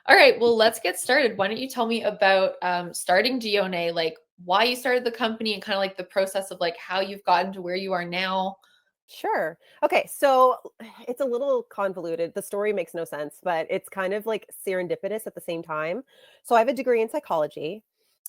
All right, well, let's get started. Why don't you tell me about starting Dioné, like why you started the company and kind of like the process of like how you've gotten to where you are now? Sure. Okay, so it's a little convoluted. The story makes no sense, but it's kind of like serendipitous at the same time. So I have a degree in psychology.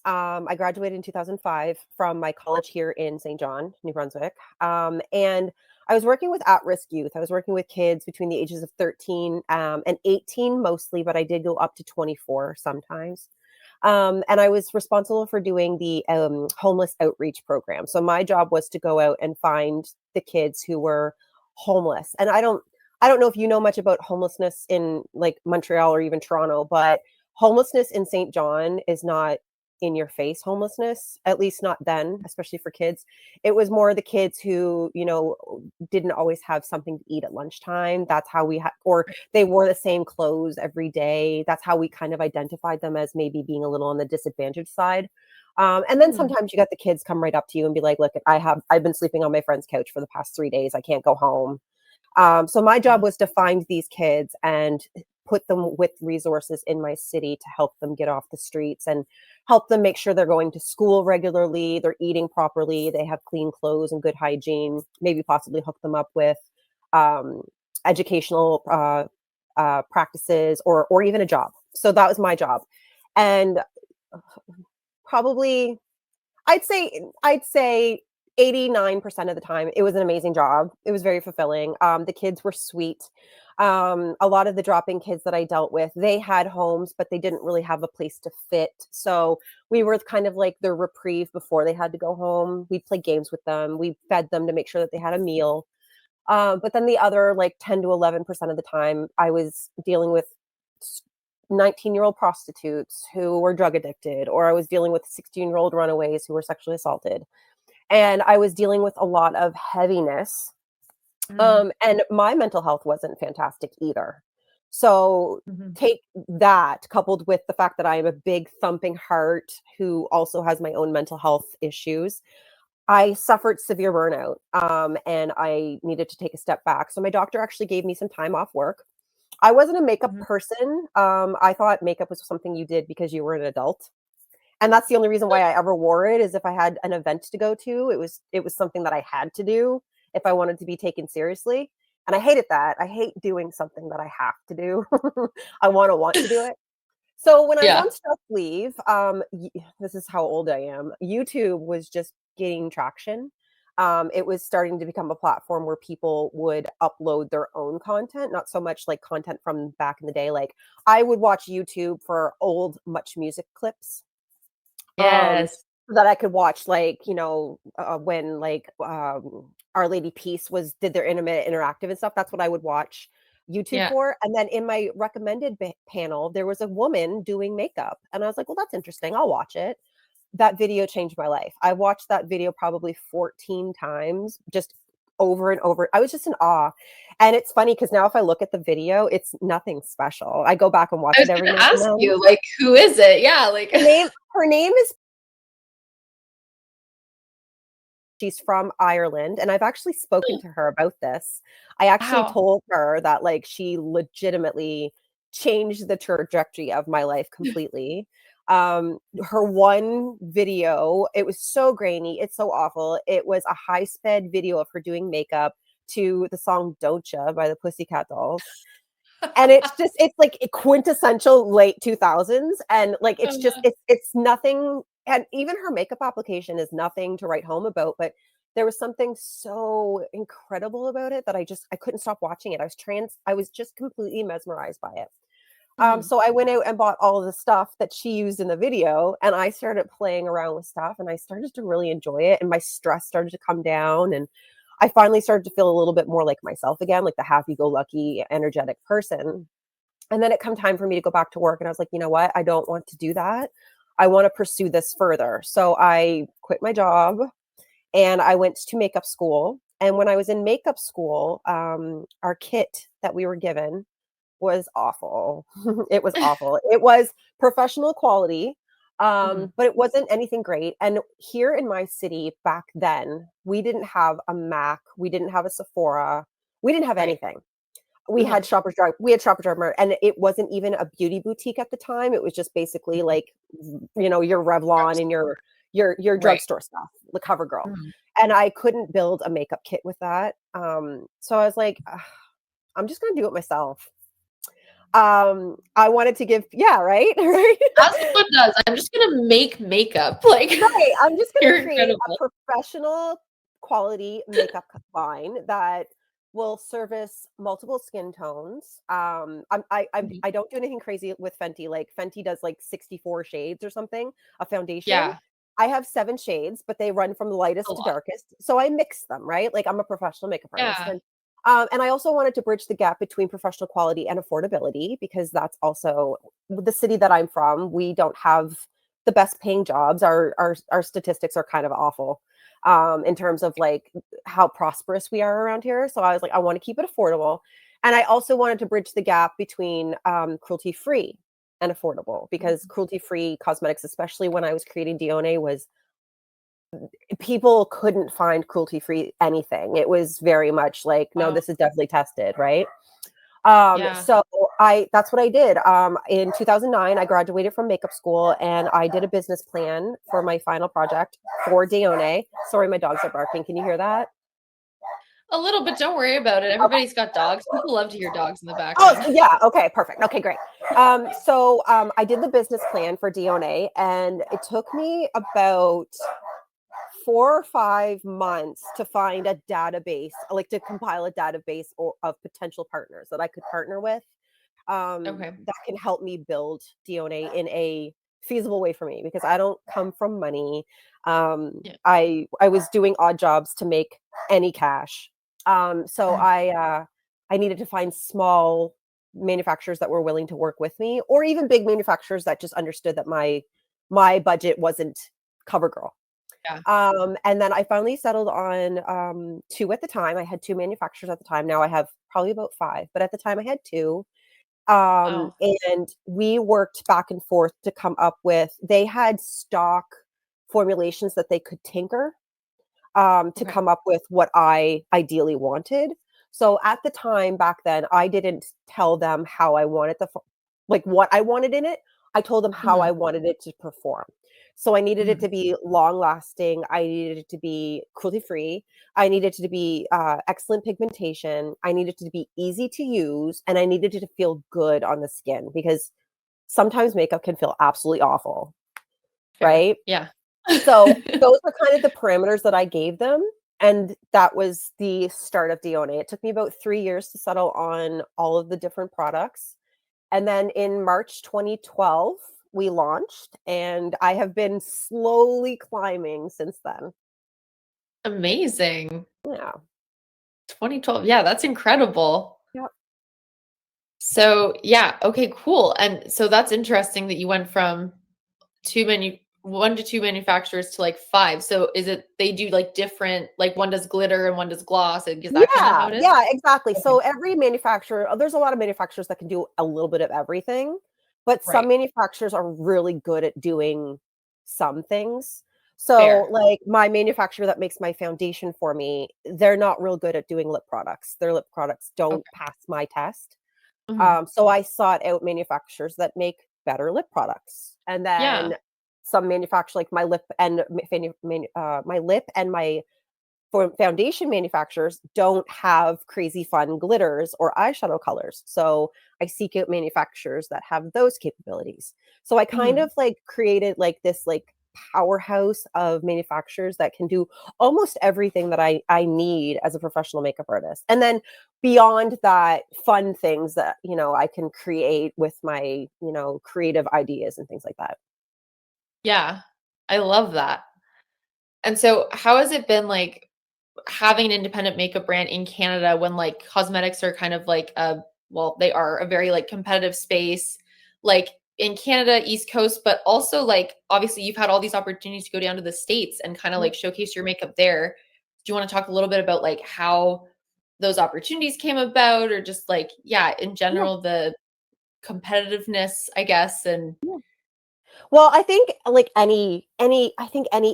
I graduated in 2005 from my college here in St. John, New Brunswick. And I was working with at-risk youth. I was working with kids between the ages of 13 and 18 mostly, but I did go up to 24 sometimes. And I was responsible for doing the homeless outreach program. So my job was to go out and find the kids who were homeless. And I don't know if you know much about homelessness in like Montreal or even Toronto, but homelessness in St. John is not in your face homelessness, at least not then, especially for kids. It was more the kids who, didn't always have something to eat at lunchtime. That's how we had, or they wore the same clothes every day. That's how we kind of identified them as maybe being a little on the disadvantaged side. And then Hmm. sometimes you got the kids come right up to you and be like, "Look, I've been sleeping on my friend's couch for the past 3 days. I can't go home." So my job was to find these kids and put them with resources in my city to help them get off the streets and help them make sure they're going to school regularly, they're eating properly, they have clean clothes and good hygiene, maybe possibly hook them up with um, educational practices or even a job. So that was my job. And probably I'd say 89% of the time it was an amazing job. It was very fulfilling. The kids were sweet. A lot of the drop-in kids that I dealt with, they had homes, but they didn't really have a place to fit. So we were kind of like their reprieve before they had to go home. We'd play games with them. We fed them to make sure that they had a meal. But then the other like 10 to 11% of the time, I was dealing with 19-year-old prostitutes who were drug addicted, or I was dealing with 16-year-old runaways who were sexually assaulted. And I was dealing with a lot of heaviness. Hmm. And my mental health wasn't fantastic either. So Hmm. take that coupled with the fact that I am a big thumping heart who also has my own mental health issues. I suffered severe burnout, and I needed to take a step back. So my doctor actually gave me some time off work. I wasn't a makeup Hmm. person. I thought makeup was something you did because you were an adult. And that's the only reason why I ever wore it is if I had an event to go to, it was something that I had to do if I wanted to be taken seriously. And I hated that. I hate doing something that I have to do. I want to do it. So when I was Yeah. on stress leave, this is how old I am. YouTube was just gaining traction. It was starting to become a platform where people would upload their own content, not so much like content from back in the day. Like I would watch YouTube for old Much Music clips, um, Yes. that I could watch, like when like Our Lady Peace was did their intimate interactive and stuff. That's what I would watch YouTube Yeah. for. And then in my recommended panel, there was a woman doing makeup, and I was like, "Well, that's interesting. I'll watch it." That video changed my life. I watched that video probably 14 times, just over and over. I was just in awe. And it's funny because now if I look at the video, it's nothing special. I go back and I watch was it every gonna now and ask then. you, like, who is it? Yeah, like, Her name is she's from Ireland, and I've actually spoken to her about this. I actually wow. told her that, like, she legitimately changed the trajectory of my life completely. Her one video, it was so grainy, it's so awful. It was a high-sped video of her doing makeup to the song "Don't Ya" by the Pussycat Dolls, and it's like a quintessential late 2000s, and, like, it's just it's nothing, and even her makeup application is nothing to write home about, but there was something so incredible about it that I couldn't stop watching it. I was just completely mesmerized by it. Mhm. So I went out and bought all of the stuff that she used in the video, and I started playing around with stuff, and I started to really enjoy it, and my stress started to come down, and I finally started to feel a little bit more like myself again, like the happy-go-lucky, energetic person. And then it come time for me to go back to work, and I was like, "You know what? I don't want to do that. I wanna pursue this further." So I quit my job, and I went to makeup school, and when I was in makeup school, our kit that we were given was awful. It was awful. It was professional quality, Mhm. but it wasn't anything great, and here in my city back then, we didn't have a MAC, we didn't have a Sephora, we didn't have Right. anything. we Uh-huh. had Shoppers Drug we had Shoppers Drug Mart, and it wasn't even a beauty boutique at the time. It was just basically Mhm. like, your Revlon and Drugstore. your Right. drugstore stuff, the CoverGirl. Mhm. And I couldn't build a makeup kit with that. So I was like, "Ugh, I'm just gonna do it myself." I wanted to give yeah, right? Right? As one does. I'm just gonna make makeup, like, Right, I'm just gonna you're create incredible. a professional quality makeup line that will service multiple skin tones. Mhm. I don't do anything crazy with Fenty, like, Fenty does, like, 64 shades or something, a foundation. Yeah, I have 7 shades, but they run from a lightest to lot. darkest, so I mix them, right? Like, I'm a professional makeup artist, Yeah. and I also wanted to bridge the gap between professional quality and affordability because that's also the city that I'm from, we don't have the best paying jobs. Our statistics are kind of awful in terms of like how prosperous we are around here. So I was like, I want to keep it affordable, and I also wanted to bridge the gap between cruelty free and affordable because Mhm. cruelty free cosmetics, especially when I was creating Dioné, was people couldn't find cruelty free anything. It was very much like, no, Wow. this is definitely tested, right? Yeah. So I that's what I did. In 2009, I graduated from makeup school and I did a business plan for my final project for Dione. Sorry, my dogs are barking. Can you hear that? A little, but don't worry about it. Okay. Everybody's got dogs. People love to hear dogs in the Oh, background. yeah. Okay, perfect. Okay, great. I did the business plan for Dione, and it took me about 4 or 5 months to find a database, like to compile a database of potential partners that I could partner with Okay. that can help me build Dione in a feasible way for me because I don't come from money. Yeah. I was doing odd jobs to make any cash. So Mhm. I needed to find small manufacturers that were willing to work with me, or even big manufacturers that just understood that my budget wasn't CoverGirl. Yeah. And then I finally settled on 2 at the time. I had 2 manufacturers at the time. Now I have probably about 5, but at the time I had 2. Wow. And we worked back and forth to come up with they had stock formulations that they could tinker, to Okay. come up with what I ideally wanted. So at the time back then, I didn't tell them how I wanted like what I wanted in it. I told them how Mhm. I wanted it to perform. So I needed it Mhm. to be long lasting. I needed it to be cruelty free. I needed it to be excellent pigmentation. I needed it to be easy to use, and I needed it to feel good on the skin because sometimes makeup can feel absolutely awful, Fair. right? Yeah. So, those were kind of the parameters that I gave them, and that was the start of Dione. It took me about 3 years to settle on all of the different products, and then in March 2012, we launched, and I have been slowly climbing since then. Amazing. Yeah. 2012. Yeah, that's incredible. Yep. So, yeah, okay, cool. And so that's interesting that you went from 1 to 2 manufacturers to, like, 5. So is it they do, like, different like, one does glitter and one does gloss, is that kinda how Yeah, it is? yeah, exactly. Okay. So every manufacturer there's a lot of manufacturers that can do a little bit of everything, but some Right. manufacturers are really good at doing some things. So, Fair. like, my manufacturer that makes my foundation for me, they're not real good at doing lip products. Their lip products don't Okay. pass my test. Mhm. So I sought out manufacturers that make better lip products. And Yeah. then some manufacturers like my lip and my for foundation manufacturers don't have crazy fun glitters or eyeshadow colors. So I seek out manufacturers that have those capabilities. So I kind Mhm. of like created like this like powerhouse of manufacturers that can do almost everything that I need as a professional makeup artist. And then beyond that, fun things that, I can create with my, creative ideas and things like that. Yeah. I love that. And so how has it been, like, having an independent makeup brand in Canada when, like, cosmetics are kind of like a well, they are a very, like, competitive space, like, in Canada, East Coast, but also, like, obviously, you've had all these opportunities to go down to the States and kinda, Yeah. like, showcase your makeup there. Do you wanna talk a little bit about, like, how those opportunities came about or just, like, yeah, in Yeah. general, the competitiveness, I guess, and Yeah. Well, I think like any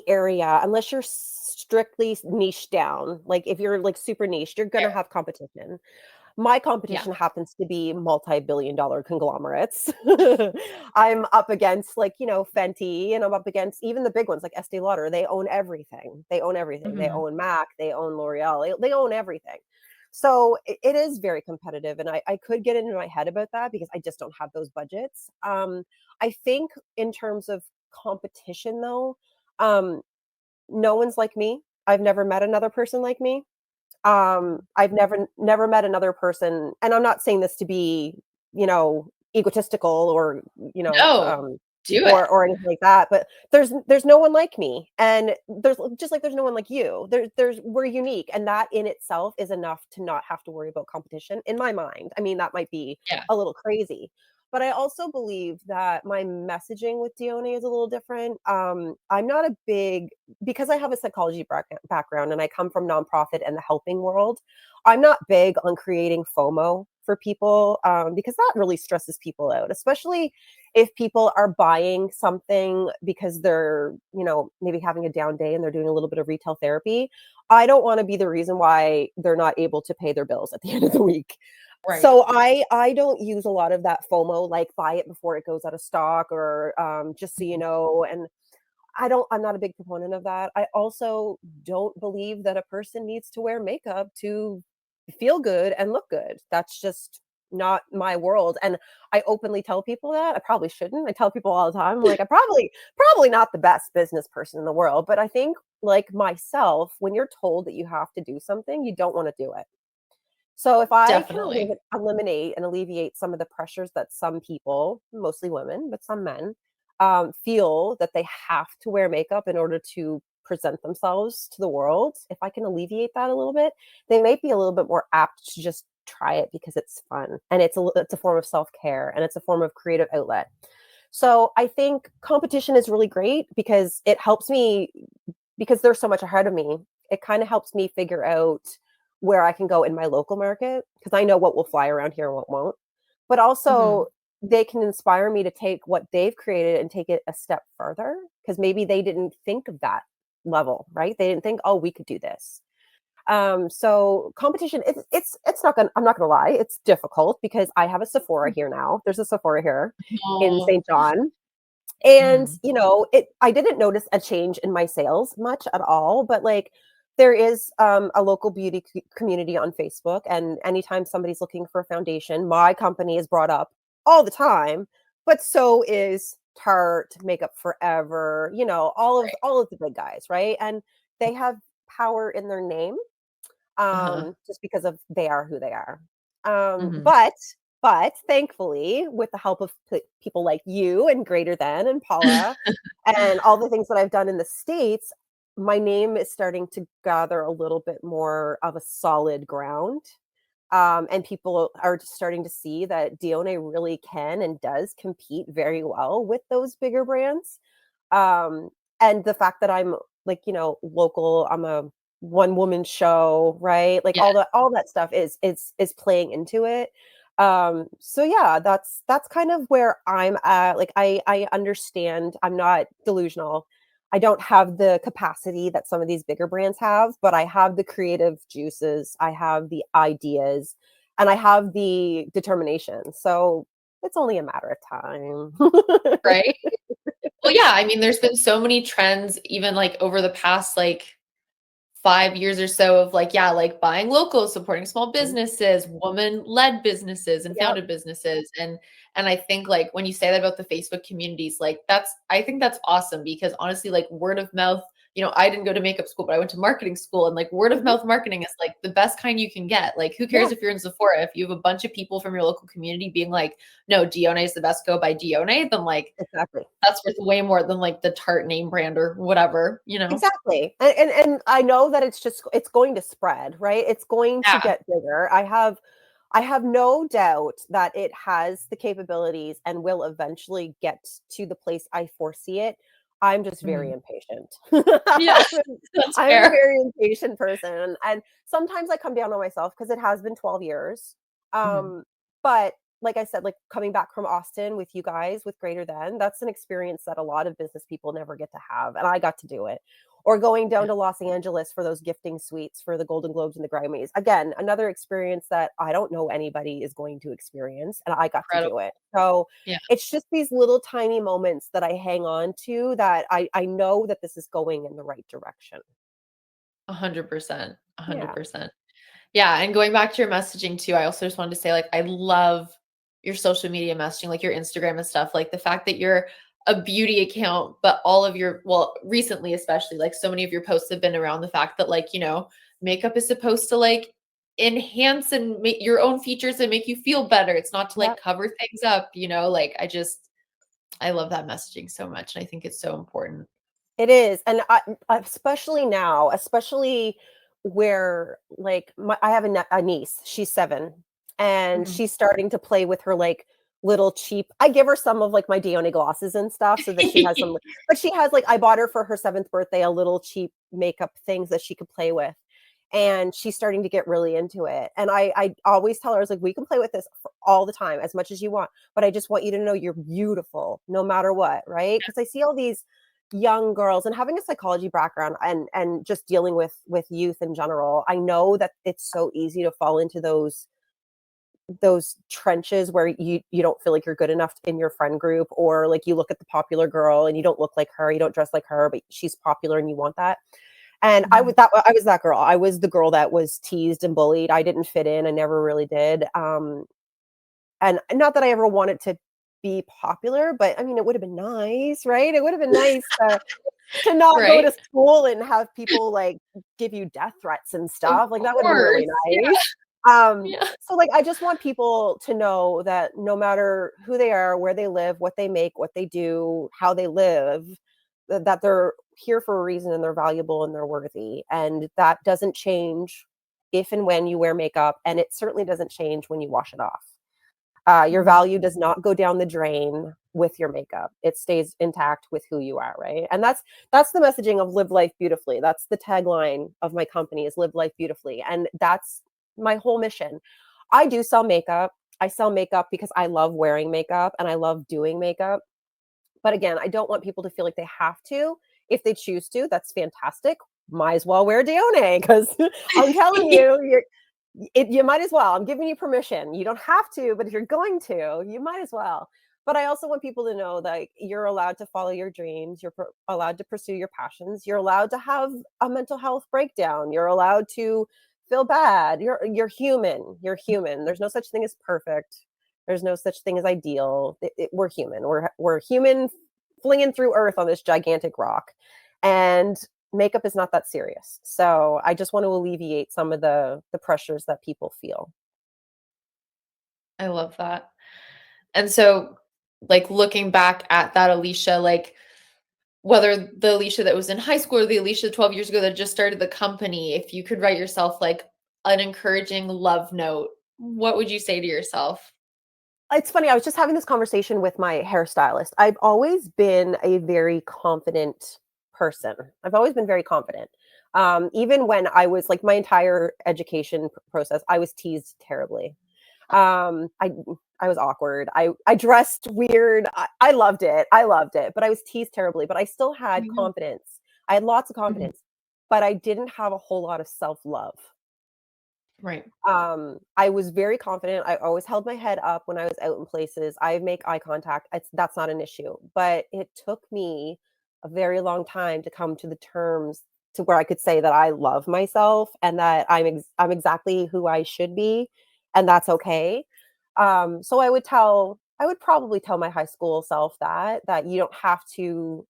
area, unless you're strictly niche down, like if you're like super niche, you're gonna fair. have competition. My Yeah. competition happens to be multi-billion-dollar conglomerates. I'm up against, like, Fenty, and I'm up against even the big ones like Estee Lauder. They own everything. They own everything. They Mhm. own MAC, they own L'Oreal, they own everything. So it is very competitive, and I could get into my head about that because I just don't have those budgets. I think in terms of competition, though, um, no one's like me. I've never met another person like me. I've never met another person, and I'm not saying this to be, egotistical or, you know, No, um, do it. or anything like that, but there's no one like me, and there's just like there's no one like you. There's we're unique, and that in itself is enough to not have to worry about competition in my mind. I mean, that might be Yeah. a little crazy, but I also believe that my messaging with Dioné is a little different. I'm not a big because I have a psychology background and I come from nonprofit and the helping world. I'm not big on creating FOMO for people, because that really stresses people out, especially if people are buying something because they're, maybe having a down day and they're doing a little bit of retail therapy. I don't want to be the reason why they're not able to pay their bills at the end of the week. Right. So I don't use a lot of that FOMO, like buy it before it goes out of stock, or just so you Mhm. know. And I'm not a big proponent of that. I also don't believe that a person needs to wear makeup to feel good and look good. That's just not my world. And I openly tell people that. I probably shouldn't. I tell people all the time, I'm like, I probably not the best business person in the world, but I think, like myself, when you're told that you have to do something, you don't want to do it. So if I can Definitely. eliminate and alleviate some of the pressures that some people, mostly women, but some men, feel that they have to wear makeup in order to present themselves to the world, if I can alleviate that a little bit, they might be a little bit more apt to just try it because it's fun and it's a form of self care and it's a form of creative outlet. So I think competition is really great because it helps me because they're so much ahead of me. It kind of helps me figure out where I can go in my local market because I know what will fly around here and what won't. But also, Mhm. they can inspire me to take what they've created and take it a step further because maybe they didn't think of that level, right? They didn't think, oh, we could do this. So competition, it's not gonna. I'm not gonna lie, it's difficult because I have a Sephora here now. There's a Sephora here in Oh. St. John, and, Mhm. I didn't notice a change in my sales much at all, but, like, there is, a local beauty community on Facebook, and anytime somebody's looking for a foundation, my company is brought up all the time, but so is Tarte, Makeup Forever, Right. all of the big guys, right? And they have power in their name, Uh-huh. just because of they are who they are. Mhm. But thankfully, with the help of people like you and Greater Than and Paula, and all the things that I've done in the States, my name is starting to gather a little bit more of a solid ground. And people are starting to see that Dione really can and does compete very well with those bigger brands. Um, and the fact that I'm, like, local, I'm a one woman show, right? Like Yeah. all that stuff is playing into it. So yeah, that's kind of where I'm at. Like I understand I'm not delusional. I don't have the capacity that some of these bigger brands have, but I have the creative juices, I have the ideas, and I have the determination. So it's only a matter of time. Right? Well, yeah, I mean, there's been so many trends even, like, over the past, like, 5 years or so of, like, yeah, like, buying local, supporting small businesses, woman-led businesses and Yep. founded businesses, and I think, like, when you say that about the Facebook communities, like, I think that's awesome because honestly, like, word of mouth, I didn't go to makeup school, but I went to marketing school, and, like, word of Mhm. mouth marketing is, like, the best kind you can get. Like, who cares Yeah, if you're in Sephora? If you have a bunch of people from your local community being like, "No, Dioné is the best, go buy Dioné," then, like, exactly. that's worth way more than, like, the Tarte name brand or whatever, you know? Exactly. And I know that it's going to spread, right? It's going to Yeah. get bigger. I have no doubt that it has the capabilities and will eventually get to the place I foresee it. I'm just very Mhm. impatient. Yeah, I'm, that's I'm a fair. very impatient person, and sometimes I come down on myself because it has been 12 years. Mhm. Um, but like I said, like coming back from Austin with you guys with Greater Than, that's an experience that a lot of business people never get to have, and I got to do it. or going down to Los Angeles for those gifting suites for the Golden Globes and the Grammys. Again, another experience that I don't know anybody is going to experience, and I got to Incredible. do it. So Yeah. it's just these little tiny moments that I hang on to that I know that this is going in the right direction. 100%. Yeah. 100%. Yeah, and going back to your messaging too, I also just wanted to say, like, I love your social media messaging, like your Instagram and stuff. Like the fact that you're a beauty account, but all of your, well, recently especially, like so many of your posts have been around the fact that, like, makeup is supposed to like enhance and make your own features and make you feel better. It's not to Yeah. like cover things up, like I love that messaging so much. And I think it's so important. It is, and especially now, especially where like I have a niece. She's 7, and Mhm. she's starting to play with her like little cheap. I give her some of like my Dioné glosses and stuff so that she has some. But she has like I bought her for her 7th birthday a little cheap makeup things that she could play with, and she's starting to get really into it. And I always tell her, I was like, we can play with this for all the time as much as you want, but I just want you to know you're beautiful no matter what, right? Because I see all these young girls, and having a psychology background and just dealing with youth in general, I know that it's so easy to fall into those trenches where you don't feel like you're good enough in your friend group, or like you look at the popular girl and you don't look like her, you don't dress like her, but she's popular and you want that. And Mhm. I was that girl. I was the girl that was teased and bullied. I didn't fit in. I never really did. And not that I ever wanted to be popular, but I mean, it would have been nice, right? It would have been nice to not go Right? to school and have people, like, give you death threats and Of stuff, like, that would've been really course. Yeah. nice. Yeah. So, like, I just want people to know that no matter who they are, where they live, what they make, what they do, how they live, that they're here for a reason and they're valuable and they're worthy, and that doesn't change if and when you wear makeup, and it certainly doesn't change when you wash it off. Your Mhm. value does not go down the drain with your makeup. It stays intact with who you are, right? And that's the messaging of live life beautifully. That's the tagline of my company is live life beautifully. And that's my whole mission. I do sell makeup. I sell makeup because I love wearing makeup and I love doing makeup. But again, I don't want people to feel like they have to. If they choose to, that's fantastic. Might as well wear Dioné because I'm telling you, you might as well. I'm giving you permission. You don't have to, but if you're going to, you might as well. But I also want people to know that you're allowed to follow your dreams. You're allowed to pursue your passions. You're allowed to have a mental health breakdown. You're allowed to feel bad. You're human. You're human. There's no such thing as perfect. There's no such thing as ideal. We're human. We're human flinging through Earth on this gigantic rock, and makeup is not that serious. So I just want to alleviate some of the pressures that people feel. I love that. And so, like, looking back at that Alicia, like, whether the Alicia that was in high school or the Alicia 12 years ago that just started the company, if you could write yourself, like, an encouraging love note, what would you say to yourself? It's funny, I was just having this conversation with my hairstylist. I've always been a very confident person. I've always been very confident. Even when I was like my entire education process, I was teased terribly. Um, I I was awkward. I dressed weird. I loved it. I loved it, but I was teased terribly, but I still had Mhm. confidence. I had lots of Mhm. confidence, but I didn't have a whole lot of self-love. Right. I was very confident. I always held my head up when I was out in places. I make eye contact. That's not an issue. But it took me a very long time to come to the terms to where I could say that I love myself and that I'm exactly who I should be, and that's okay. So I would probably tell my high school self that you don't have to,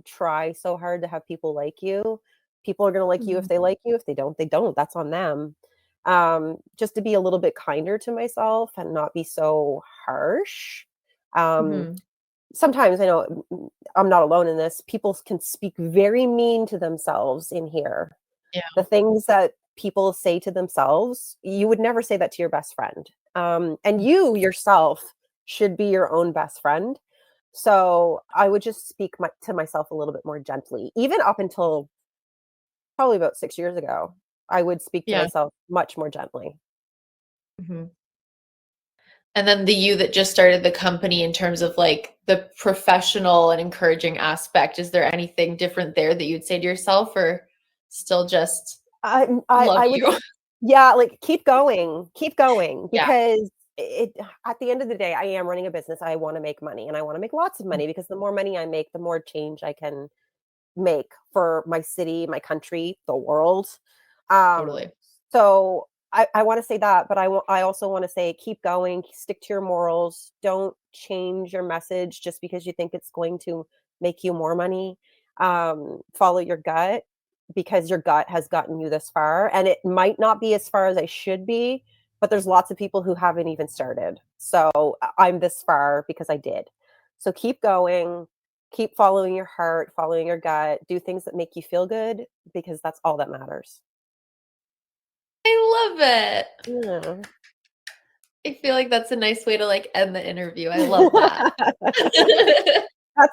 try so hard to have people like you. People are gonna like you if Mhm. they like you. If they don't, they don't. That's on them. Just to be a little bit kinder to myself and not be so harsh. Um, Mhm. Sometimes I know I'm not alone in this. People can speak very mean to themselves in here. Yeah. The things that people say to themselves, you would never say that to your best friend. And you yourself should be your own best friend. So I would just speak to myself a little bit more gently, even up until probably about 6 years ago. I would speak to Yeah. myself much more gently. Mhm. And then the you that just started the company in terms of like the professional and encouraging aspect, is there anything different there that you'd say to yourself, or still just love I would you? yeah, like, keep going, Yeah. because it at the end of the day, I am running a business, I wanna make money, and I wanna make lots of money, because the more money I make, the more change I can make for my city, my country, the world. Um, Totally. so I want to say that, but I also want to say keep going, stick to your morals. Don't change your message just because you think it's going to make you more money. Follow your gut, because your gut has gotten you this far, and it might not be as far as I should be, but there's lots of people who haven't even started. So I'm this far because I did. So keep going, keep following your heart, following your gut, do things that make you feel good, because that's all that matters. I love it. Yeah. I feel like that's a nice way to like end the interview. I love that.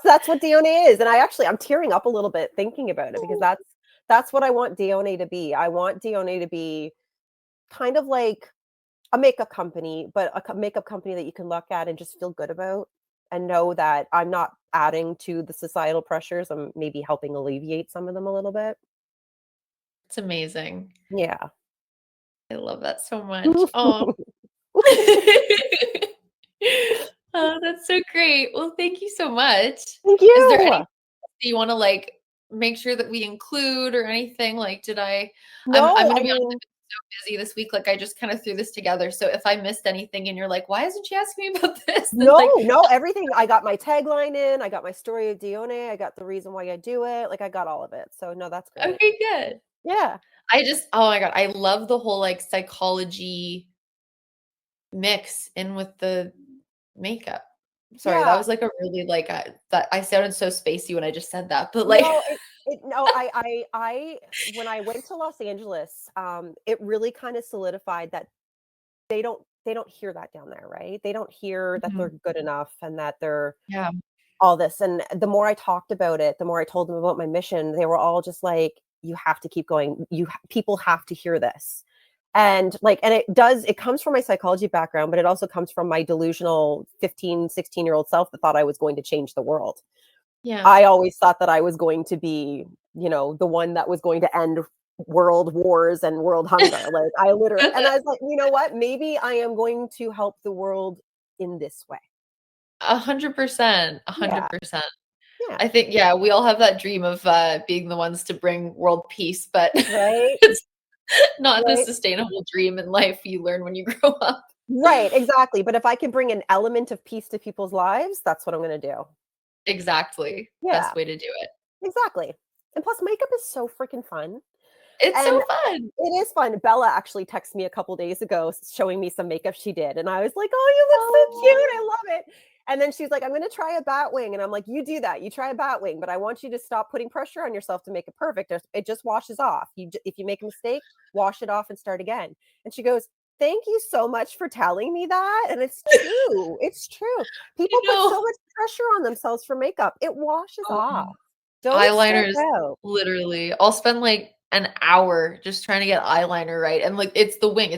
That's what Dioné is, and I'm tearing up a little bit thinking about it, because that's what I want Dioné to be. I want Dioné to be kind of like a makeup company, but a makeup company that you can look at and just feel good about, and know that I'm not adding to the societal pressures. I'm maybe helping alleviate some of them a little bit. It's amazing. Yeah. I love that so much. Oh. Oh, that's so great. Well, thank you so much. Thank Is there anything you. that you wanna, like, make sure that we include or anything? Like, did I'm No, gonna I be honest, I've mean, been so busy this week, like, I just kinda threw this together, so if I missed anything and you're like, "Why isn't she asking me about this?" Then, no, like, no, everything. I got my tagline in, I got my story of Dione, I got the reason why I do it, like, I got all of it. So, no, that's great. okay, good. Yeah, I just oh my god, I love the whole, like, psychology mix in with the makeup. Sorry, that yeah. was, like, a really, like, that I sounded so spacey when I just said that, but, like No, no, when I went to Los Angeles, it really kinda solidified that they don't hear that down there, right? They don't hear that they're Mhm. good enough and that they're Yeah. all this, and the more I talked about it, the more I told them about my mission, they were all just like, "You have to keep going. People have to hear this." And, like, it comes from my psychology background, but it also comes from my delusional 15, 16-year-old self that thought I was going to change the world. Yeah. I always thought that I was going to be, the one that was going to end world wars and world hunger. Like, and I was like, "You know what? Maybe I am going to help the world in this way." 100%, Yeah, 100%. yeah, I think, yeah, we all have that dream of, being the ones to bring world peace, but right? it's not the Right? sustainable dream in life you learn when you grow up. Right, exactly, but if I can bring an element of peace to people's lives, that's what I'm gonna do. Exactly. Yeah, Best way to do it. exactly. And plus makeup is so freaking fun, It's and so fun. it is fun. Bella actually texted me a couple days ago showing me some makeup she did, and I was like, "Oh, you look so cute, Oh. I love it." And then she's like, "I'm gonna try a bat wing," and I'm like, "You do that, you try a bat wing, but I want you to stop putting pressure on yourself to make it perfect. It just washes off. If you make a mistake, wash it off and start again." And she goes, "Thank you so much for telling me that." And it's true. It's true. I People put so know. much pressure on themselves for makeup. It washes Oh, off. Don't stress eyeliners, out. literally. I'll spend, like, an hour just trying to get eyeliner right, and, like, it's the wing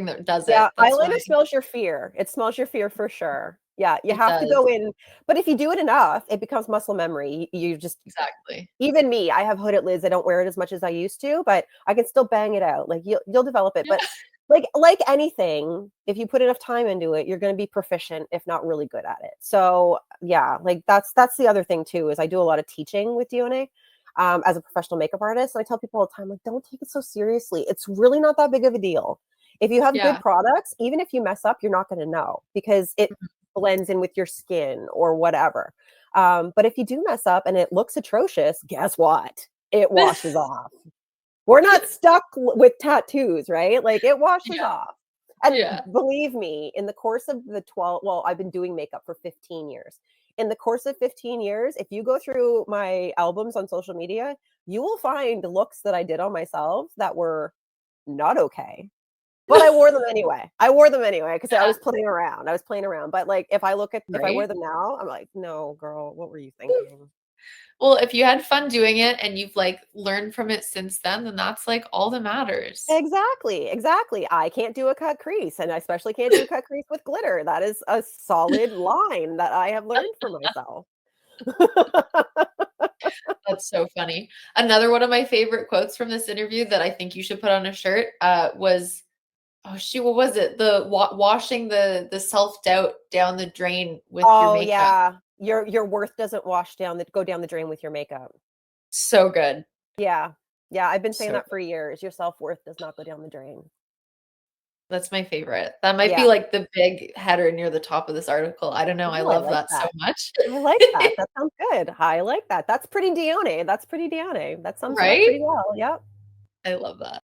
that does Yeah, it. That's why eyeliner smells your fear. It smells your fear for sure. Yeah, you it have to does. go in, but if you do it enough, it becomes muscle memory. You just Exactly. even me, I have hooded lids. I don't wear it as much as I used to, but I can still bang it out. Like you'll develop it, Yeah. but like anything, if you put enough time into it, you're going to be proficient, if not really good at it. So yeah, like that's the other thing too is I do a lot of teaching with Dioné. As a professional makeup artist, and I tell people all the time, like, don't take it so seriously. It's really not that big of a deal. If you have good Yeah. products, even if you mess up, you're not going to know because it Mhm. blends in with your skin or whatever. But if you do mess up and it looks atrocious, guess what? It washes off. We're not stuck with tattoos, right? Like it washes Yeah, off. And yeah. believe me, in the course of the 12, well, I've been doing makeup for 15 years. In the course of 15 years, if you go through my albums on social media, you will find looks that I did on myself that were not okay. But I wore them anyway. I wore them anyway because I Yeah, was playing around. I was playing around. But like if I right? wear them now, I'm like, no, girl, what were you thinking? Well, if you had fun doing it and you've, like, learned from it since then that's, like, all that matters. Exactly, exactly. I can't do a cut crease, and I especially can't do a cut crease with glitter. That is a solid line that I have learned for myself. That's so funny. Another one of my favorite quotes from this interview that I think you should put on a shirt, was oh, shoot, what was it? The washing the self-doubt down the drain with your Oh, makeup. yeah. Your worth doesn't wash down the go down the drain with your makeup. So good. Yeah. Yeah, I've been saying So that for years. Your self-worth does not go down the drain. That's my favorite. That might be, Yeah. like, the big header near the top of this article. I don't know, I Ooh, I love like that so that. much. I like that. That sounds good. I like that. That's pretty Dioné. That's pretty Dioné. That sums it up Right? pretty well. Yep. I love that.